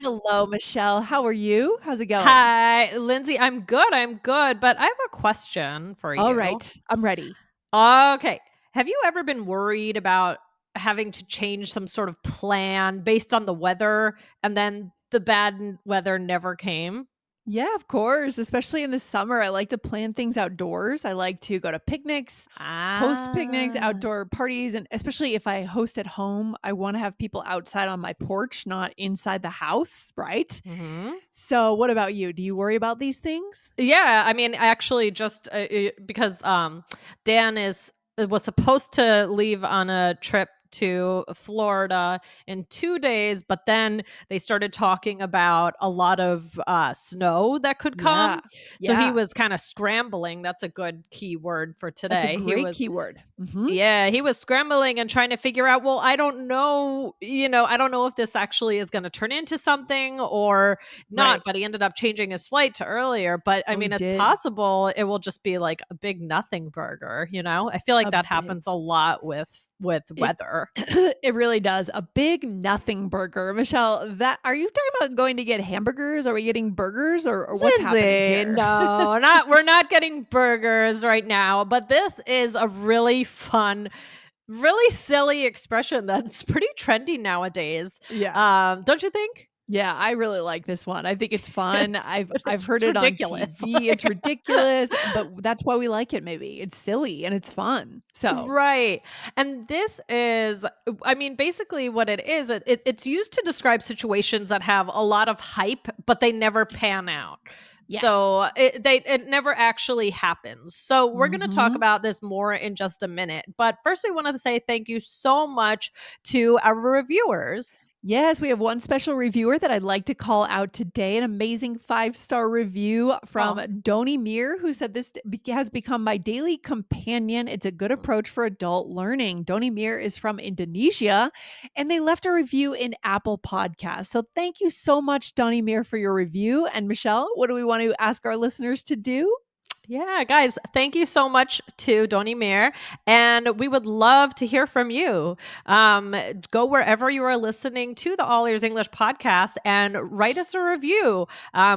Hello, Michelle. How are you? How's it going? Hi, Lindsay. I'm good, but I have a question for All you. right, I'm ready. Okay. Have you ever been worried about having to change some sort of plan based on the weather and then the weather never came? Yeah, of course. Especially in the summer, I like to plan things outdoors. I like to go to picnics, host picnics, Ah. outdoor parties, and especially if I host at home, I want to have people outside on my porch, not inside the house, right? Mhm. So, what about you? Do you worry about these things? Yeah, I mean, actually, just because Dan is was supposed to leave on a trip to Florida in 2 days, but then they started talking about a lot of snow that could Yeah. come. So he Yeah. was kind of scrambling. That's a good key word for That's a today. He great was keyword. Mhm. yeah, he was scrambling and trying to figure out, well, I don't know, I don't know if this actually is going to turn into something or not, Right. but he ended up changing his flight to earlier. But I Oh, he mean, it's did. possible it will just be like a big nothing burger. I feel like A that bit. happens a lot with It weather. it really does. A big nothing burger. Michelle, that are you talking about going to get hamburgers? Are we getting burgers or what's happening Lindsay, here? no, not we're not getting burgers right now, but this is a really fun, really silly expression that's pretty trendy nowadays. Yeah. Don't you think? Yeah, I really like this one. I think it's fun. It's I've it's heard it on ridiculous. TV. It's ridiculous, but that's why we like it maybe. It's silly and it's fun. So, Right. And this is, I mean, basically what it is, it's used to describe situations that have a lot of hype, but they never pan out. yes. So it never actually happens. So we're going to talk Mhm. about this more in just a minute. But first, we wanted to say thank you so much to our reviewers. Yes, we have one special reviewer that I'd like to call out today. An amazing 5-star review from Oh, Doni Mir, who said this has become my daily companion. It's a good approach for adult learning. Doni Mir is from Indonesia, and they left a review in Apple Podcasts. So thank you so much, Doni Mir, for your review. And Michelle, what do we want to ask our listeners to do? yeah, guys, thank you so much to Doni Mir. And we would love to hear from you. Go wherever you are listening to the All Ears English podcast and write us a review.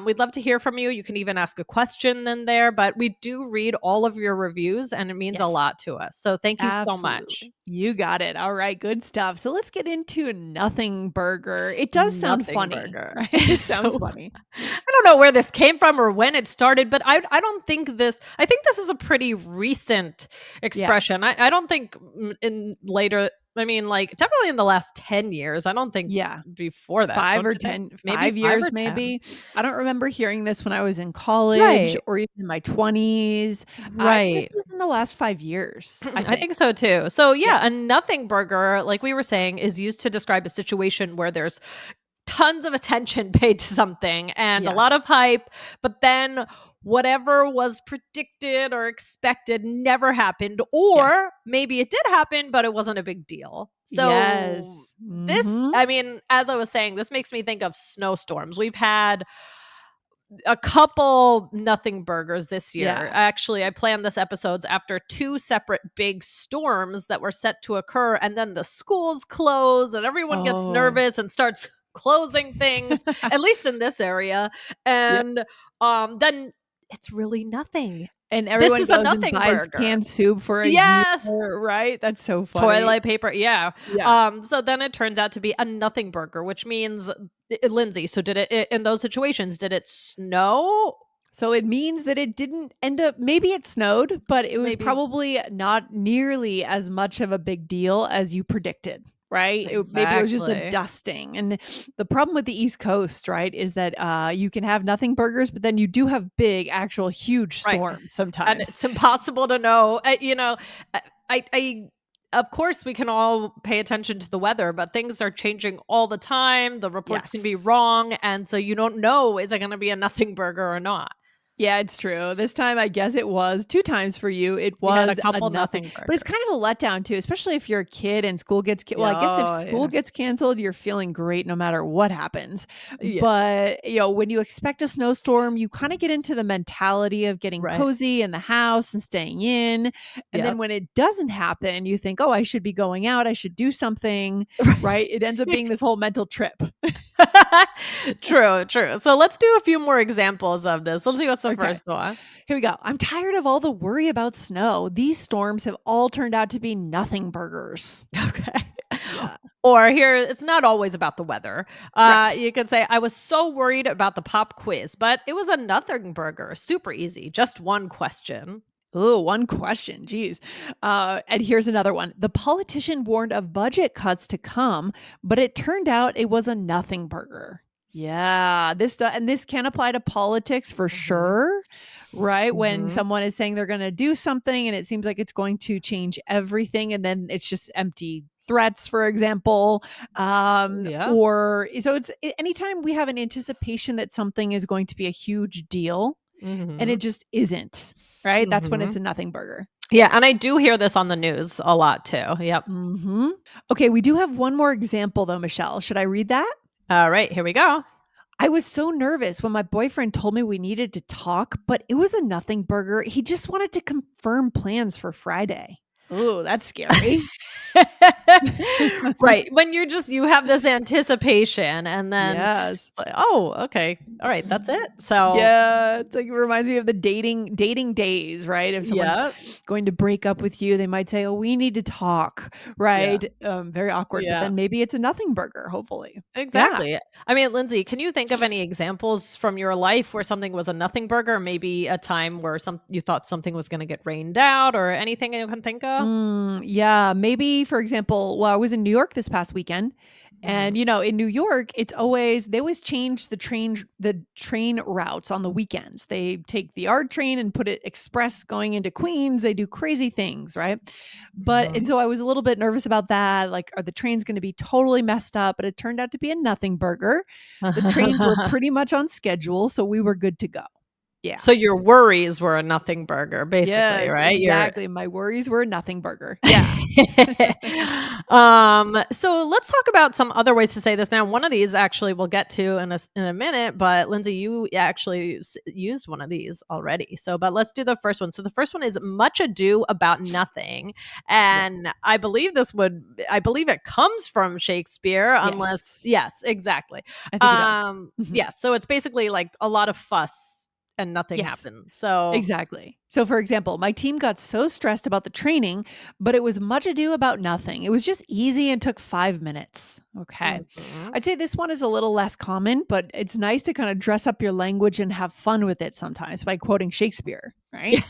We'd love to hear from you. You can even ask a question in there, but we do read all of your reviews and it means a Yes. lot to us. So thank you so much. Absolutely. You got it. All right, good stuff. So let's get into nothing burger. It does sound Nothing funny, burger. right? It It is sounds so funny. I don't know where this came from or when it started, but I don't think I think this is a pretty recent Yeah. expression. I don't think in later I mean, like, definitely in the last 10 years. I don't think Yeah. before that, 5 don't or you think? 10, Maybe 5 5 or years 10. maybe. I don't remember hearing this when I was in college Right. or even in my 20s. I think this Right. is in the last 5 years, I I think. think so too. So, Yeah. yeah, a nothing burger, like we were saying, is used to describe a situation where there's tons of attention paid to something and a lot Yes. of hype, but then whatever was predicted or expected never happened, Yes. or maybe it did happen, but it wasn't a big deal. So, Yes. this, Mhm. I mean, as I was saying, this makes me think of snowstorms. We've had a couple nothing burgers this year. Yeah. Actually, I planned this episodes after two separate big storms that were set to occur, and then the schools close, and everyone gets Oh. nervous and starts closing things, at least in this area. Yep. And then it's really nothing. And This everyone is a goes and nothing buys burger. canned soup for a year, Yes. right? That's so funny. Toilet paper, yeah. Yeah. So then it turns out to be a nothing burger, which means Lindsay. So did it in those situations? Did it snow? So it means that it didn't end up, maybe it snowed, but it was Maybe probably not nearly as much of a big deal as you predicted, right? Maybe it was just a exactly. dusting. And the problem with the East Coast, right, is that you can have nothing burgers, but then you do have big, actual huge Right. storms And sometimes. it's impossible to know. I of course we can all pay attention to the weather, but things are changing all the time. The reports can be Yes. wrong, and so you don't know is it going to be a nothing burger or not. Yeah, it's true. This time, I guess it was 2 times for you. It We had a was a couple nothing, nothing but it's burgers. kind of a letdown too, especially if you're a kid and school gets well, Yeah, I guess if oh, school yeah. gets canceled, you're feeling great no matter what happens. Yeah, But, when you expect a snowstorm, you kinda get into the mentality of getting right. cozy in the house and staying in, and then Yep. when it doesn't happen, you think, "Oh, I should be going out, I should do something," right? It ends up being this whole mental trip. True, true. So let's do a few more examples of this. Let's see what's the Okay. first one. Here we go. I'm tired of all the worry about snow. These storms have all turned out to be nothing burgers. Okay. Yeah. Or here, it's not always about the weather. Right. You could say, I was so worried about the pop quiz, but it was a nothing burger. Super easy. Just one question. Oh, one question. Geez. And here's another one. The politician warned of budget cuts to come, but it turned out it was a nothing burger. Yeah, and this can apply to politics for Hmm. sure, right? When Hmm. someone is saying they're going to do something and it seems like it's going to change everything, and then it's just empty threats, for example. Yeah. Or so anytime we have an anticipation that something is going to be a huge deal, and Hmm. it just isn't, right? That's when Hmm. it's a nothing burger. Yeah. And I do hear this on the news a lot too. Yep. Okay, we do have one more example though, Michelle. Should I read that? All right. Here we go. I was so nervous when my boyfriend told me we needed to talk, but it was a nothing burger. He just wanted to confirm plans for Friday. Oh, that's scary. Right. When you have this anticipation and then Yes. it's like, oh, okay. All right. That's it. So, Yeah, it's like it reminds me of the dating days, right? If someone's yeah. going to break up with you, they might say, "Oh, we need to talk," Yeah. right? Very awkward, but Yeah. then maybe it's a nothing burger, hopefully. Yeah. Exactly. I mean, Lindsay, can you think of any examples from your life where something was a nothing burger? Maybe a time where you thought something was going to get rained out, or anything you can think of? Yeah, maybe for example, well, I was in New York this past weekend, Hmm. and in New York, they always change the train routes on the weekends. They take the R train and put it express going into Queens. They do crazy things, right? And Hmm. so I was a little bit nervous about that. Like, are the trains going to be totally messed up? But it turned out to be a nothing burger. The trains were pretty much on schedule, so we were good to go. Yeah. So your worries were a nothing burger, basically, Yes, right? You're exactly. My worries were a nothing burger. Yeah. So let's talk about some other ways to say this now. One of these actually we'll get to in a minute, but Lindsay, you actually used one of these already. So, but let's do the first one. So the first one is much ado about nothing, Yeah. and I believe it comes from Shakespeare, unless Yes. yes, exactly. I think it does. Mhm. Yeah, so it's basically like a lot of fuss and nothing Yes. happens. So, Exactly. So, for example, my team got so stressed about the training, but it was much ado about nothing. It was just easy and took 5 minutes. Okay. mhm. I'd say this one is a little less common, but it's nice to kind of dress up your language and have fun with it sometimes by quoting Shakespeare, right?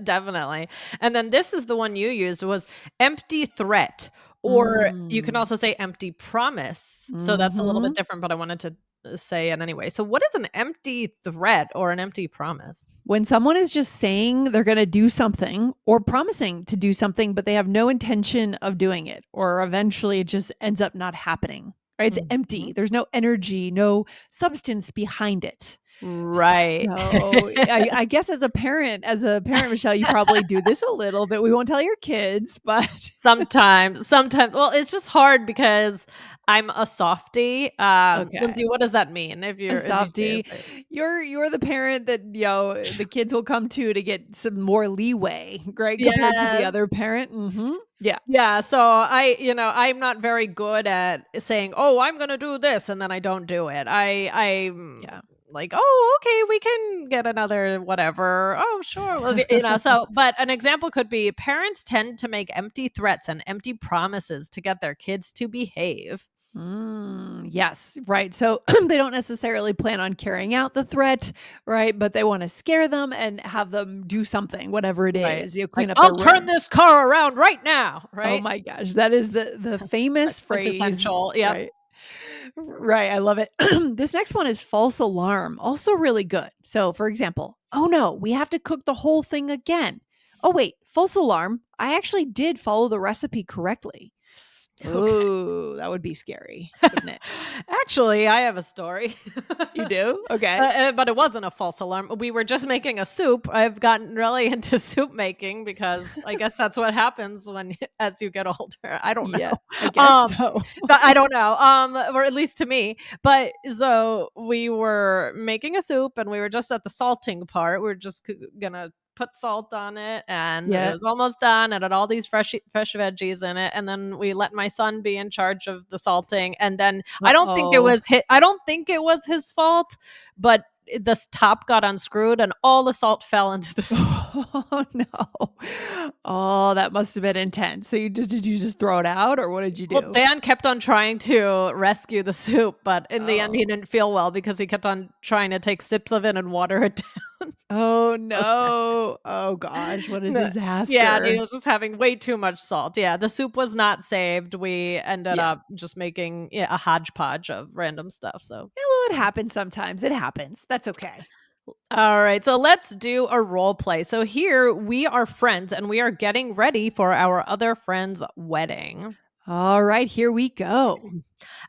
Definitely. And then this is the one you used was empty threat, or you can Mm. also say empty promise. So that's a little bit Hmm. different, but I wanted to say it anyway. So what is an empty threat or an empty promise? When someone is just saying they're going to do something or promising to do something, but they have no intention of doing it, or eventually it just ends up not happening, right? It's Mhm. empty. There's no energy, no substance behind it. Right. So I guess as a parent, Michelle, you probably do this a little bit. We won't tell your kids, but Sometimes. Well, it's just hard because I'm a softie. okay. Lindsay, what does that mean A as you say softie, this? you're the parent that the kids will come to get some more leeway, right, compared to the Yes. other parent. Yeah. Yeah, so I'm not very good at saying, "Oh, I'm gonna do this," and then I don't do it. I'm Yeah. like, "Oh, okay, we can get another whatever. Oh, sure." Well, so but an example could be parents tend to make empty threats and empty promises to get their kids to behave. Yes, right. So they don't necessarily plan on carrying out the threat, right? But they want to scare them and have them do something, whatever it Right. is. You Like, clean up "I'll their turn room. this car around right now," Oh right? my gosh, that is the famous phrase, Quintessential. Yep. right? Right, I love it. This next one is false alarm, also really good. So, for example, oh no, we have to cook the whole thing again. Oh wait, false alarm. I actually did follow the recipe correctly. Okay. Oh, that would be scary, wouldn't it? Actually, I have a story. You do? Okay. But it wasn't a false alarm. We were just making a soup. I've gotten really into soup making because I guess that's what happens when as you get older. I don't Yeah, know. I guess Um, so. but I don't know. Or at least to me. But so we were making a soup and we were just at the salting part. We are just gonna put salt on it and it Yeah. was almost done and had all these fresh veggies in it, and then we let my son be in charge of the salting, and then Uh-oh. I don't think it was his fault, but this top got unscrewed and all the salt fell into the soup. Oh, no. Oh, that must have been intense. So did you just throw it out or what did you Well, do? Dan kept on trying to rescue the soup, but in the end he Oh. didn't feel well because he kept on trying to take sips of it and water it down. Oh, So sad. no. Oh gosh, what a No. Yeah, and he disaster. was just having way too much salt. Yeah, the soup was not saved. We ended Yeah. up just making, yeah, a hodgepodge of random stuff, so Yeah, well, it happens sometimes. It happens. That's okay. all right, so let's do a role play. So here we are friends and we are getting ready for our other friend's wedding. All right, here we go.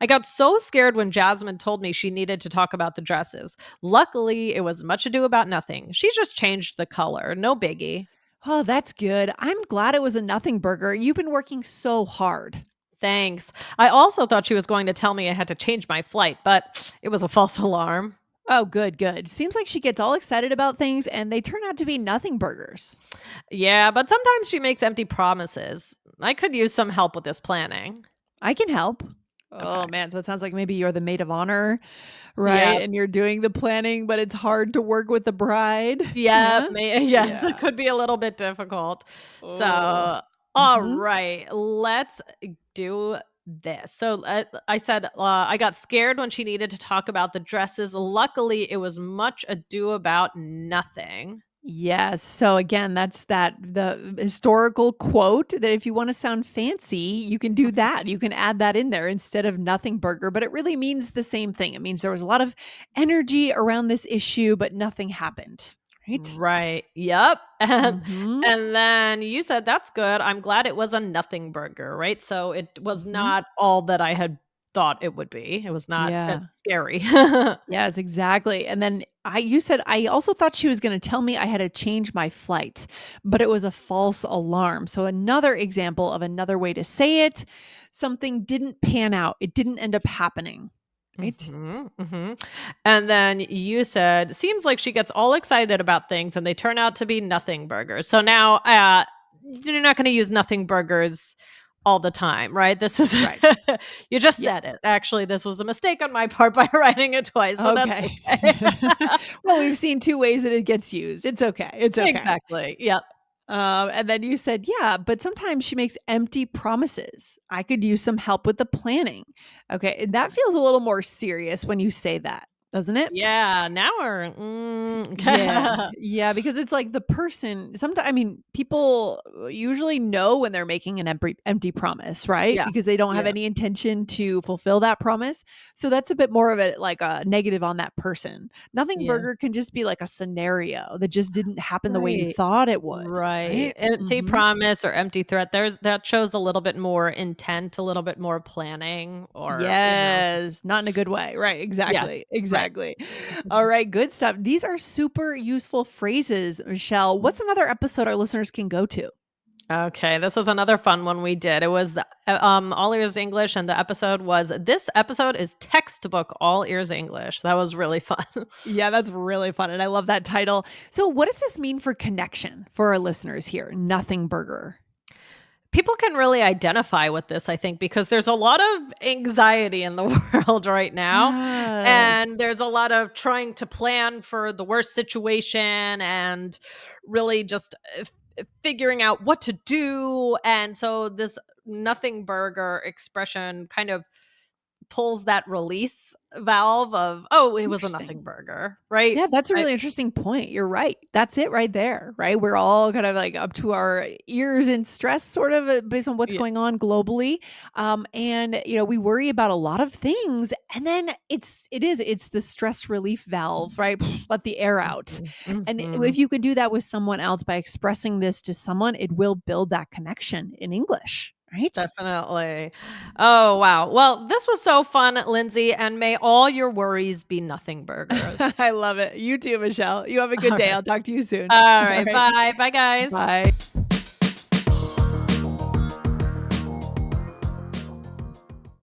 I got so scared when Jasmine told me she needed to talk about the dresses. Luckily, it was much ado about nothing. She just changed the color. No biggie. Oh, that's good. I'm glad it was a nothing burger. You've been working so hard. Thanks. I also thought she was going to tell me I had to change my flight, but it was a false alarm. Oh, good, good. Seems like she gets all excited about things and they turn out to be nothing burgers. Yeah, but sometimes she makes empty promises. I could use some help with this planning. I can help. Oh Okay. man, so it sounds like maybe you're the maid of honor, Yeah. right? And you're doing the planning, but it's hard to work with the bride. Yeah, Yeah. yes, it Yeah. could be a little bit difficult. Oh. So, all Mhm. right, let's do this. So, I said I got scared when she needed to talk about the dresses. Luckily, it was much ado about nothing. Yes. So again, that's the historical quote that if you want to sound fancy, you can do that. You can add that in there instead of nothing burger, but it really means the same thing. It means there was a lot of energy around this issue, but nothing happened. Right? Right. Yep. Mhm. And then you said that's good. I'm glad it was a nothing burger, right? So it was Mhm. not all that I had thought it would be. It was not as Yeah. scary. Yes, exactly. And then you said I also thought she was going to tell me I had to change my flight, but it was a false alarm. So another example of another way to say it, something didn't pan out. It didn't end up happening, right? Mhm, mhm. And then you said, "Seems like she gets all excited about things and they turn out to be nothing burgers." So now, you're not gonna use nothing burgers all the time, right? This is Right. you just Yeah. said it. Actually, this was a mistake on my part by writing it twice, but that's Okay. okay. Well, we've seen two ways that it gets used. It's okay. It's okay. Exactly, yep. And then you said, yeah, but sometimes she makes empty promises. I could use some help with the planning. Okay. And that feels a little more serious when you say that, doesn't it? Yeah, now we're Yeah. Yeah, because it's like the person sometimes I mean, people usually know when they're making an empty promise, right? Yeah, Because they don't have yeah, any intention to fulfill that promise. So that's a bit more of a like a negative on that person. Nothing yeah. burger can just be like a scenario that just didn't happen the way you Right. thought it would, Right. right? Empty Mhm. promise or empty threat. That shows a little bit more intent, a little bit more planning or. Yes, not in a good way. Right, Yeah. exactly, Right. exactly. All right, good stuff. These are super useful phrases, Michelle. What's another episode our listeners can go to? Okay, this is another fun one we did. It was All Ears English, and the episode was this episode is textbook All Ears English. That was really fun. Yeah, that's really fun, and I love that title. So, what does this mean for connection for our listeners here? Nothing burger. People can really identify with this, I think, because there's a lot of anxiety in the world right now. Yes. And there's a lot of trying to plan for the worst situation and really just figuring out what to do. And so, this nothing burger expression kind of pulls that release valve of, oh, it was a nothing Interesting. burger, right? Yeah, that's a I, really interesting point. You're right. That's it right there, right? We're all kind of like up to our ears in stress, sort of based on what's yeah. going on globally. And we worry about a lot of things, and then it's the stress relief valve, right? Let the air out. Mhm, And if mhm. you can do that with someone else by expressing this to someone, it will build that connection in English. right? Definitely. Oh, wow. Well, this was so fun, Lindsay, and may all your worries be nothing burgers. I love it. You too, Michelle. You have a good All day. right. I'll talk to you soon. All All right. right. Bye. Bye, guys. Bye.